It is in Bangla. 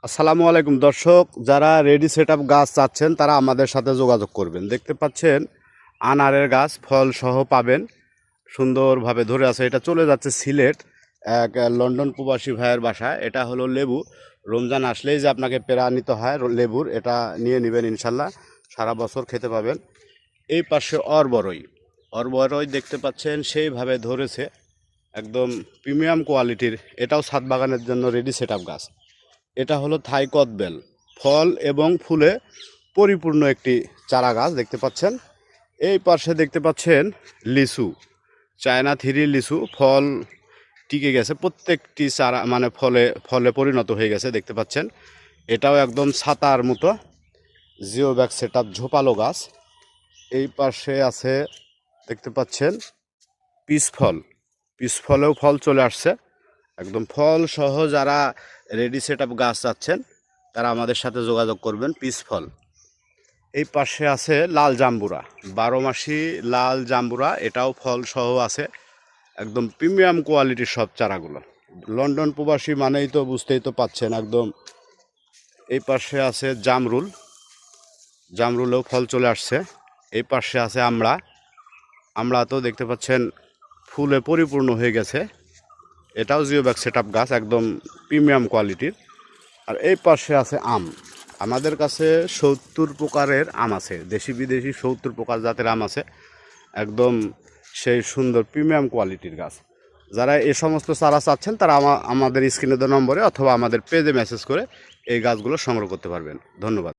আসসালামু আলাইকুম দর্শক, যারা রেডি সেটআপ গাছ চাচ্ছেন তারা আমাদের সাথে যোগাযোগ করবেন। দেখতে পাচ্ছেন আনারের গাছ ফল সহ পাবেন, সুন্দরভাবে ধরে আছে। এটা চলে যাচ্ছে সিলেট এক লন্ডন প্রবাসী ভাইয়ের বাসায়। এটা হলো লেবু। রমজান আসলেই যে আপনাকে পেরা নিতে হয় লেবুর, এটা নিয়ে নেবেন ইনশাল্লাহ, সারা বছর খেতে পাবেন। এই পাশে অরবরই দেখতে পাচ্ছেন সেইভাবে ধরেছে, একদম প্রিমিয়াম কোয়ালিটির। এটাও ছাদ বাগানের জন্য রেডি সেটআপ গাছ। এটা হলো থাই কদবেল, ফল এবং ফুলে পরিপূর্ণ একটি চারা গাছ দেখতে পাচ্ছেন। এই পাশে দেখতে পাচ্ছেন লিচু, চায়না থ্রি লিচু, ফল টিকে গেছে, প্রত্যেকটি চারা মানে ফলে ফলে পরিণত হয়ে গেছে দেখতে পাচ্ছেন। এটাও একদম ছাতার মতো জিও ব্যাগ সেটআপ ঝোপালো গাছ। এই পাশে আছে দেখতে পাচ্ছেন পিস ফলেও ফল চলে আসছে, একদম ফল সহ। যারা রেডি সেটআপ গাছ চাচ্ছেন তারা আমাদের সাথে যোগাযোগ করবেন। পিস ফল। এই পাশে আছে লাল জাম্বুরা, 12 মাসি লাল জাম্বুরা, এটাও ফল সহ আছে, একদম প্রিমিয়াম কোয়ালিটির সব চারাগুলো। লন্ডন প্রবাসী মানেই তো বুঝতেই তো পাচ্ছেন একদম। এই পাশে আছে জামরুলেও ফল চলে আসছে। এই পাশে আছে আমড়া তো দেখতে পাচ্ছেন ফুলে পরিপূর্ণ হয়ে গেছে। এটাও জিও ব্যাগ সেটআপ গাছ, একদম প্রিমিয়াম কোয়ালিটির। আর এই পাশে আছে আম। আমাদের কাছে 70 প্রকারের আম আছে, দেশি বিদেশি 70 প্রকার জাতের আম আছে, একদম সেই সুন্দর প্রিমিয়াম কোয়ালিটির গাছ। যারা এই সমস্ত চারা চাচ্ছেন তারা আমাদের স্ক্রিনে দেওয়া নম্বরে অথবা আমাদের পেজে মেসেজ করে এই গাছগুলো সংগ্রহ করতে পারবেন। ধন্যবাদ।